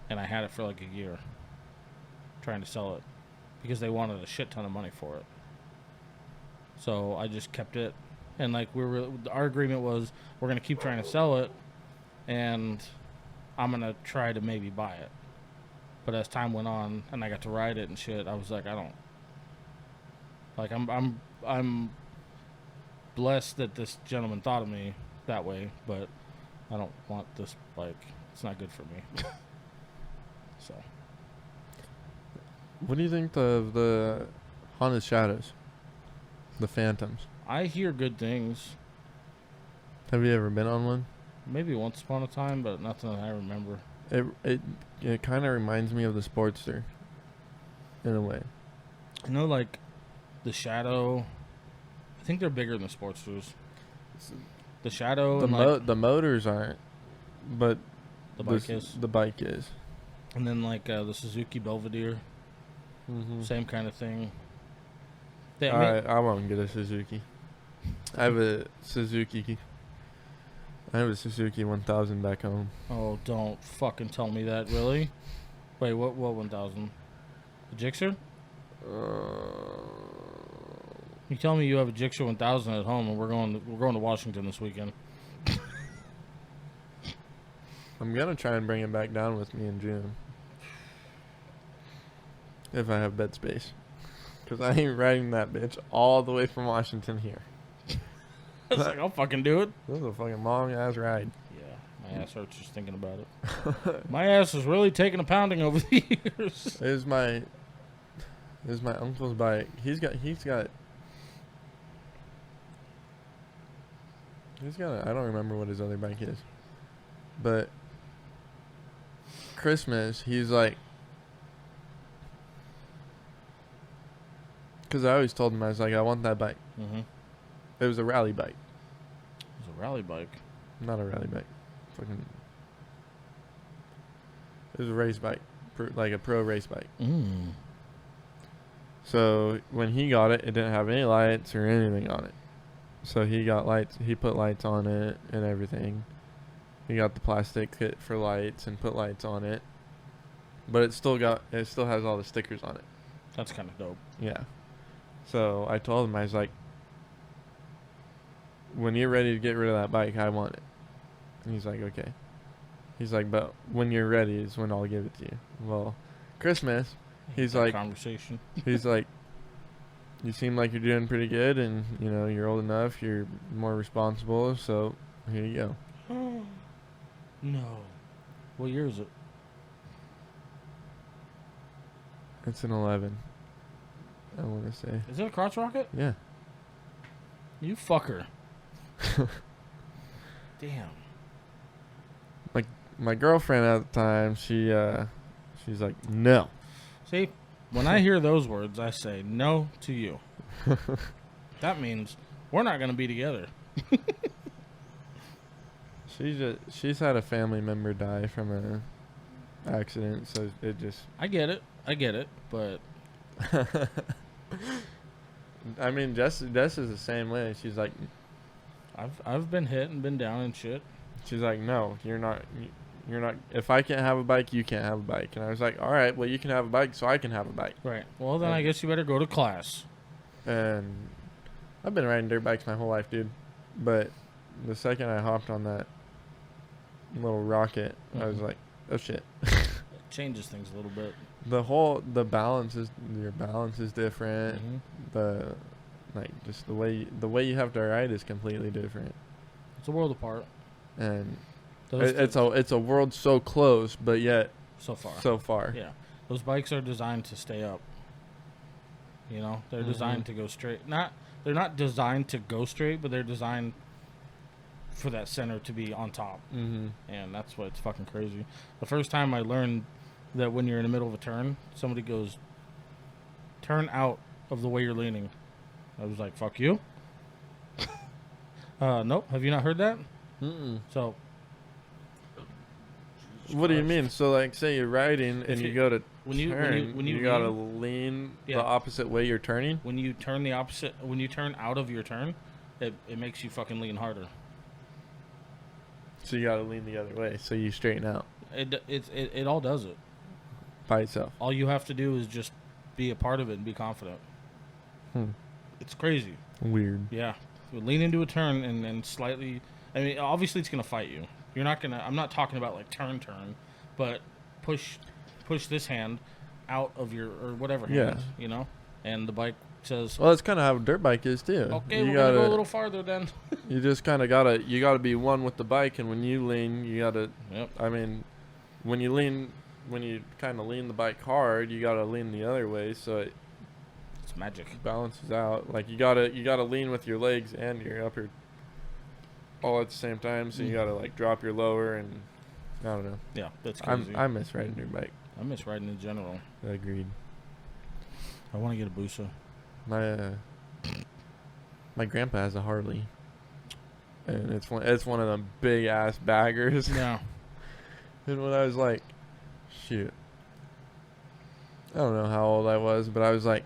and I had it for like a year trying to sell it because they wanted a shit ton of money for it. So I just kept it, and like our agreement was we're gonna keep trying to sell it, and I'm gonna try to maybe buy it. But as time went on and I got to ride it and shit, I was like, I don't like I'm blessed that this gentleman thought of me that way, but I don't want this bike. It's not good for me. So What do you think of the Honda Shadows? The Phantoms? I hear good things. Have you ever been on one? Maybe once upon a time, but nothing that I remember. It kind of reminds me of the Sportster, in a way. I know, like, the Shadow, I think they're bigger than the Sportsters. The Shadow The motors aren't, but the bike is. The bike is. And then, like, the Suzuki Belvedere, Mm-hmm. same kind of thing. I won't get a Suzuki. I have a Suzuki 1000 back home. Oh, don't fucking tell me that, really? Wait, what 1000? The Gixxer? You tell me you have a Gixxer 1000 at home, and we're going to Washington this weekend. I'm gonna try and bring it back down with me in June, if I have bed space, because I ain't riding that bitch all the way from Washington here. I was like, I'll fucking do it. This is a fucking long ass ride. Yeah, my ass hurts just thinking about it. My ass is really taking a pounding over the years. It was my uncle's bike. He's got I don't remember what his other bike is, but Christmas he's like, because I always told him, I was like, I want that bike. Mm-hmm. It was a rally bike. It was a rally bike. Not a rally bike. Fucking. It was a race bike, like a pro race bike. Mm. So when he got it, it didn't have any lights or anything on it. So he got lights. He put lights on it and everything. He got the plastic kit for lights and put lights on it. But it still has all the stickers on it. That's kind of dope. Yeah. So I told him, I was like, when you're ready to get rid of that bike, I want it. And he's like, okay. He's like, but when you're ready is when I'll give it to you. Well, Christmas, he's like, conversation. he's like, you seem like you're doing pretty good, and you're old enough, you're more responsible, so here you go. No. What year is it? It's an 11. I want to say. Is it a crotch rocket? Yeah. You fucker. Damn. My girlfriend at the time, she's like, no. See, when I hear those words, I say no to you. That means we're not going to be together. She's had a family member die from a accident, so it just. I get it, but I mean, Jess is the same way. She's like, I've been hit and been down and shit. she's like, no, you're not. If I can't have a bike, you can't have a bike. And I was like, all right, well, you can have a bike, so I can have a bike. Right. Well, then I guess you better go to class. And I've been riding dirt bikes my whole life, dude. But the second I hopped on that little rocket, I was like, oh shit. It changes things a little bit. Your balance is different. Just the way you have to ride is completely different. It's a world apart. And Those it's a world so close, but yet so far. so far. Yeah. Those bikes are designed to stay up. You know, they're designed to go straight. They're not designed to go straight, but they're designed for that center to be on top. Mm-hmm. And that's what's fucking crazy. The first time I learned that when you're in the middle of a turn, somebody goes, turn out of the way you're leaning. I was like, fuck you. Nope. Have you not heard that? Mm-mm. So. What do you mean? So, like, say you're riding and you go to turn, when you gotta lean, lean Yeah. the opposite way you're turning. when you turn the opposite, when you turn out of your turn, it makes you fucking lean harder. So you gotta lean the other way, so you straighten out It all does it. by itself. All you have to do is just be a part of it and be confident. It's crazy. Weird. Yeah. Lean into a turn and then slightly. I mean, obviously it's gonna fight you. You're not gonna. I'm not talking about like turn, but push this hand out of your or whatever hand. Yeah. You know, and the bike says, Well, that's kind of how a dirt bike is too. "Okay, you we're gonna go a little farther then." You just kind of gotta be one with the bike, and when you lean, you gotta. Yep. I mean, when you kind of lean the bike hard, you gotta lean the other way, so it It's magic. balances out. Like you gotta lean with your legs and your upper all at the same time. So you gotta like drop your lower, and I don't know. Yeah, that's crazy. I miss riding your bike. I miss riding in general. Agreed. I want to get a Busa. My grandpa has a Harley, and it's one of them big ass baggers. Yeah. And when I was like, shoot, I don't know how old I was, but I was like,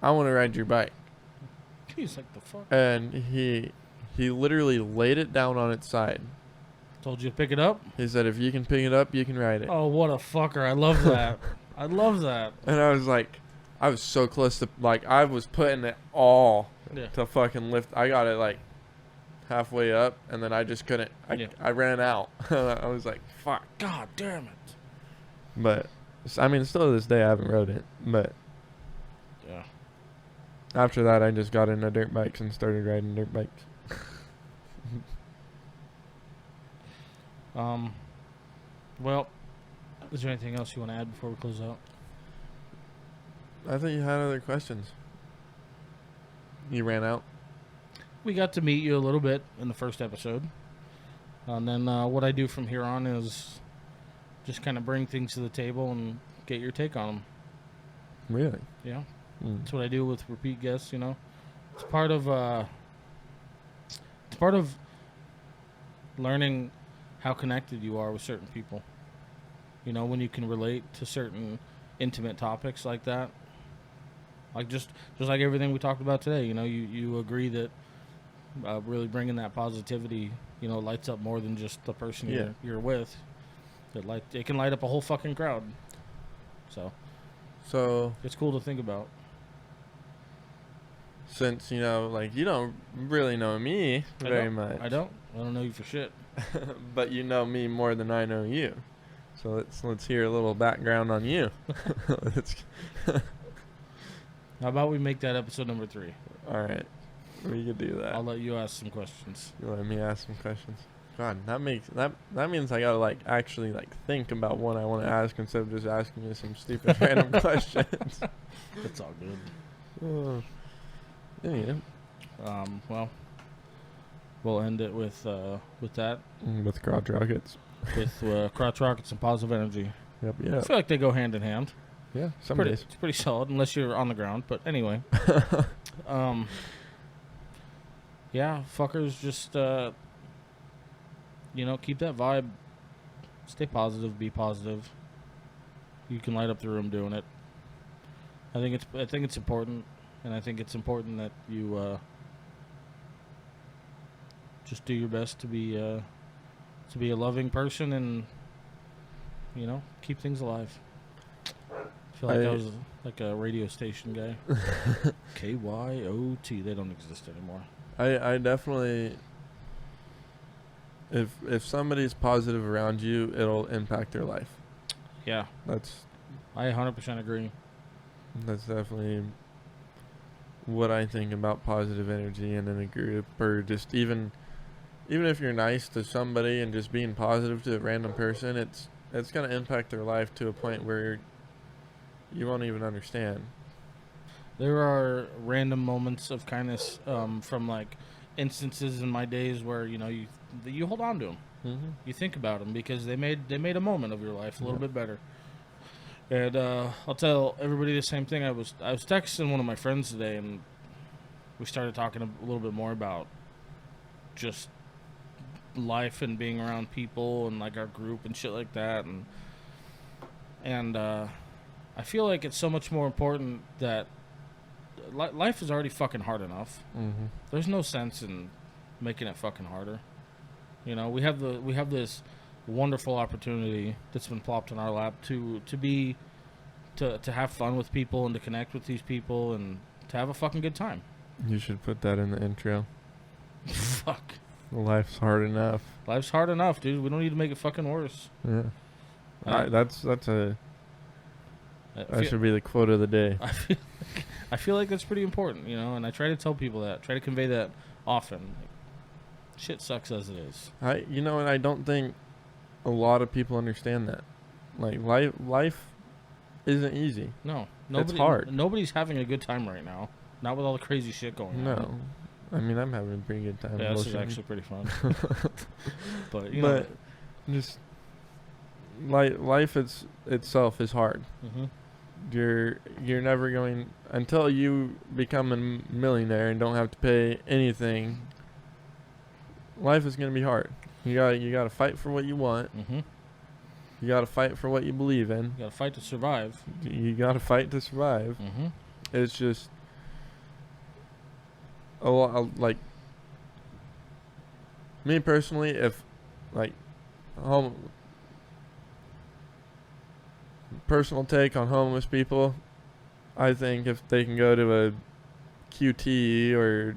I want to ride your bike. He's like, the fuck? And he literally laid it down on its side. Told you to pick it up? He said, if you can pick it up, you can ride it. Oh, what a fucker. I love that. I love that. And I was like, I was so close to, like, I was putting it all Yeah. to fucking lift. I got it, like, halfway up, and then I just couldn't. I ran out. I was like, fuck. God damn it. But, I mean, still to this day, I haven't rode it. But Yeah. after that, I just got into dirt bikes and started riding dirt bikes. Well, is there anything else you want to add before we close out? I thought you had other questions. You ran out? We got to meet you a little bit in the first episode. And then what I do from here on is just kind of bring things to the table and get your take on them. Really? Yeah. Mm. That's what I do with repeat guests, you know. It's part of learning how connected you are with certain people. You know, when you can relate to certain intimate topics like that. Like just like everything we talked about today, you know, you agree that really bringing that positivity, you know, lights up more than just the person you're with. It can light up a whole fucking crowd. So it's cool to think about. Since, you know, like, you don't really know me very much. I don't know you for shit. But you know me more than I know you. So let's hear a little background on you. How about we make that episode number 3? All right. We could do that. I'll let you ask some questions. You let me ask some questions. God, that means I gotta like actually like think about what I want to ask instead of just asking you some stupid random questions. It's all good. Anyway, Well, we'll end it with that, with crotch rockets. with crotch rockets and positive energy. Yep. I Yeah. feel like they go hand in hand. Yeah. Some Pretty, days. it's pretty solid unless you're on the ground. But anyway, yeah, fuckers, just keep that vibe. Stay positive. Be positive. You can light up the room doing it. I think it's important, and I think it's important that you just do your best to be a loving person and keep things alive. I feel like I was like a radio station guy. KYOT. They don't exist anymore. I definitely. If somebody's positive around you, it'll impact their life. Yeah, I 100% agree. That's definitely what I think about positive energy and in a group, or just even if you're nice to somebody and just being positive to a random person, it's gonna impact their life to a point where you won't even understand. There are random moments of kindness from like instances in my days where you hold on to them. Mm-hmm. You think about them because they made a moment of your life a little bit better. And I'll tell everybody the same thing. I was texting one of my friends today, and we started talking a little bit more about just life and being around people and like our group and shit like that. And I feel like it's so much more important that life is already fucking hard enough. Mm-hmm. There's no sense in making it fucking harder. We have this wonderful opportunity that's been plopped in our lap to have fun with people and to connect with these people and to have a fucking good time. You should put that in the intro. Fuck. Life's hard enough. Life's hard enough, dude. We don't need to make it fucking worse. Yeah. That I should be the quote of the day. I feel like that's pretty important, and I try to tell people that, try to convey that often. Like, shit sucks as it is. And I don't think a lot of people understand that. Like life isn't easy. No, It's hard. Nobody's having a good time right now. Not with all the crazy shit going on. No. I mean, I'm having a pretty good time. Yeah, this is actually pretty fun. But just life itself is hard. Mm-hmm. You're never going until you become a millionaire and don't have to pay anything. Life is going to be hard. You got to fight for what you want. Mm-hmm. You got to fight for what you believe in. You got to fight to survive. You got to fight to survive. Mm-hmm. It's just a lot like me personally, if like personal take on homeless people, I think if they can go to a QT or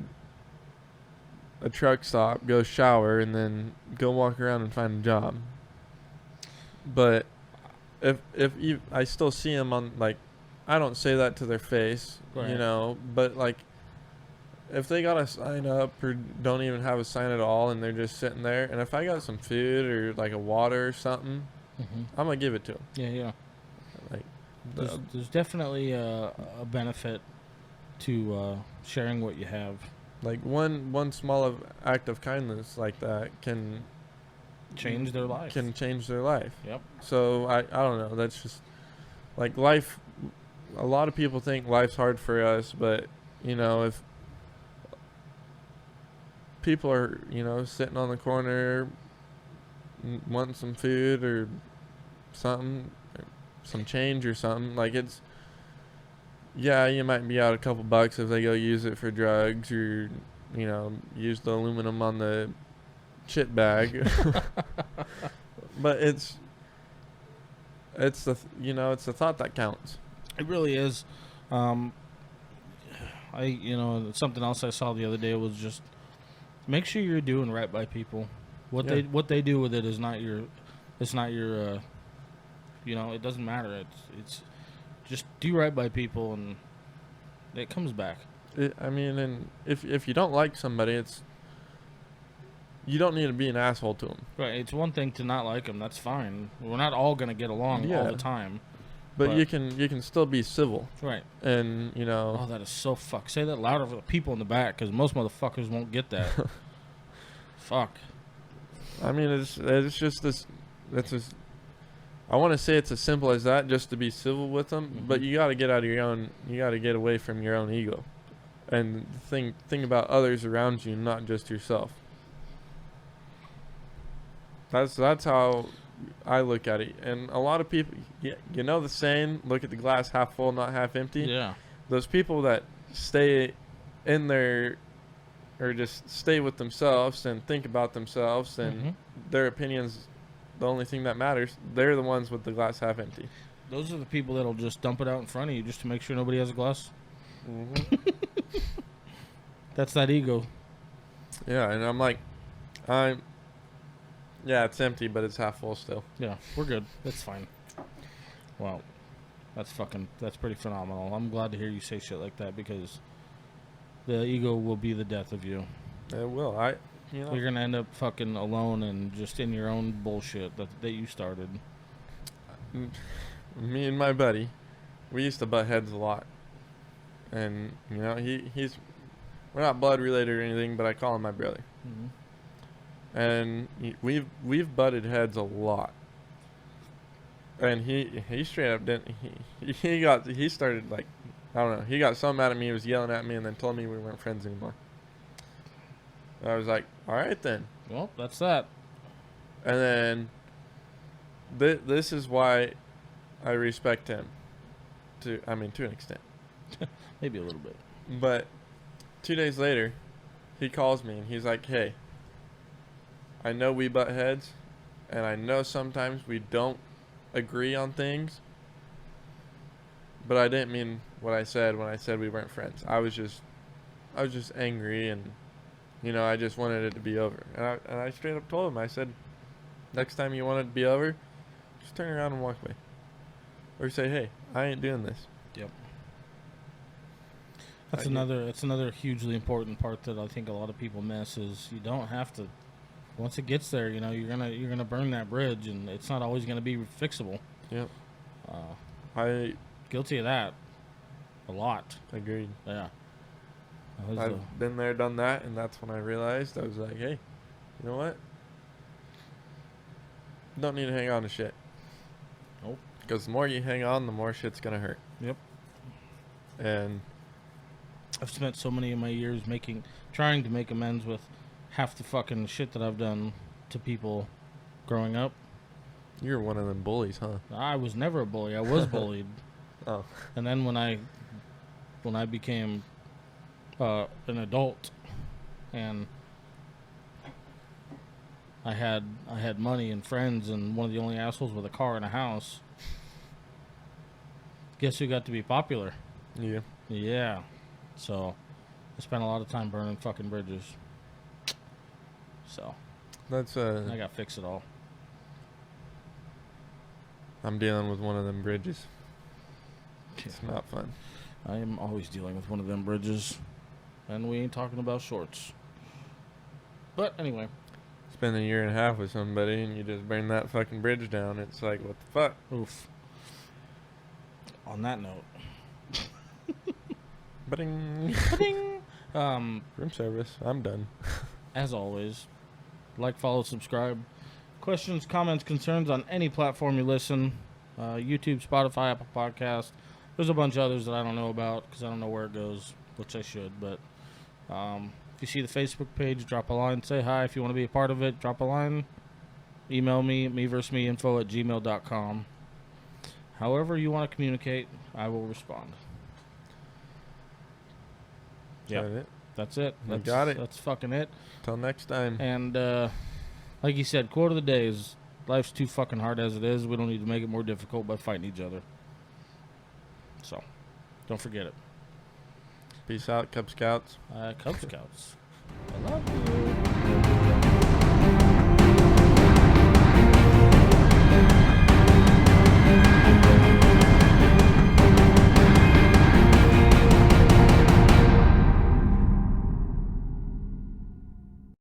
a truck stop, go shower, and then go walk around and find a job. But if I still see them on, like, I don't say that to their face, right. But like if they got a sign up or don't even have a sign at all and they're just sitting there, and if I got some food or like a water or something, Mm-hmm. I'm gonna give it to them. Yeah. Like There's definitely a benefit to sharing what you have. like one small act of kindness like that can Change their life. Can change their life. Yep. So I don't know. That's just like life. A lot of people think life's hard for us, but if people are sitting on the corner wanting some food or something, or some change or something, like you might be out a couple bucks if they go use it for drugs or use the aluminum on the shit bag. But it's the it's the thought that counts. It really is. Something else I saw the other day was just make sure you're doing right by people. What they do with it is not your. It's not your. It doesn't matter. It's just do right by people and it comes back. And if you don't like somebody, you don't need to be an asshole to them. Right. It's one thing to not like them. That's fine. We're not all gonna get along all Yeah. the time. But But- you can still be civil, Right. and Oh, that is so fuck. Say that louder for the people in the back, because most motherfuckers won't get that. Fuck. I mean, it's just this. That's just. I want to say it's as simple as that, just to be civil with them. But Mhm. you got to get out of your own. You got to get away from your own ego, and think about others around you, not just yourself. That's how I look at it. And a lot of people, you know the saying, look at the glass half full, not half empty. Yeah. Those people that stay in their, or just stay with themselves and think about themselves and Mhm. their opinions, the only thing that matters, they're the ones with the glass half empty. Those are the people that'll just dump it out in front of you just to make sure nobody has a glass. That's that ego. Yeah, and I'm like, yeah, it's empty, but it's half full still. Yeah, we're good. That's fine. Wow. That's pretty phenomenal. I'm glad to hear you say shit like that, because the ego will be the death of you. It will. You know, You're gonna end up fucking alone and just in your own bullshit that you started. me and my buddy, we used to butt heads a lot. And, you know, he's, we're not blood related or anything, but I call him my brother. Mm-hmm. And we've butted heads a lot. And he straight up didn't, he started, like, I don't know, he got so mad at me, he was yelling at me, and then told me we weren't friends anymore. And I was like, alright then. Well, that's that. And then this is why I respect him, to an extent. Maybe a little bit. But 2 days later, he calls me and he's like, hey, I know we butt heads, and I know sometimes we don't agree on things, but I didn't mean what I said when I said we weren't friends. I was just angry, and, you know, I just wanted it to be over. And I straight up told him, I said, next time you want it to be over, just turn around and walk away. Or say, hey, I ain't doing this. Yep. That's I get- another hugely important part that I think a lot of people miss, is you don't have to. Once it gets there, you know, you're gonna burn that bridge, and it's not always gonna be fixable. Yep. Uh, guilty of that. A lot. Agreed. Yeah. That was I've been there, done that, and that's when I realized, I was like, hey, you know what? Don't need to hang on to shit. Nope. Because the more you hang on, the more shit's gonna hurt. Yep. And I've spent so many of my years trying to make amends with half the fucking shit that I've done to people growing up. you're one of them bullies, huh? I was never a bully. I was bullied. Oh. And then when I became an adult, and I had money and friends, and one of the only assholes with a car and a house, guess who got to be popular? Yeah. Yeah. So I spent a lot of time burning fucking bridges. So That's I got to fix it all. I'm dealing with one of them bridges. It's not fun. I am always dealing with one of them bridges, and we ain't talking about shorts. But anyway, Spend a year and a half with somebody and you just burn that fucking bridge down. It's like, what the fuck? oof. On that note, Ba-ding. Room service. I'm done. as always, like, follow, subscribe. Questions, comments, concerns on any platform you listen. YouTube, Spotify, Apple Podcast. There's a bunch of others that I don't know about because I don't know where it goes, which I should. But if you see the Facebook page, drop a line. Say hi. If you want to be a part of it, drop a line. Email me, meversusmeinfo@gmail.com. However you want to communicate, I will respond. Yeah. Yep. It. That's it. You That's, got it. That's fucking it. Till next time. And like you said, quote of the day is, life's too fucking hard as it is. We don't need to make it more difficult by fighting each other. So, don't forget it. Peace out, Cub Scouts. Cub Scouts. I love you.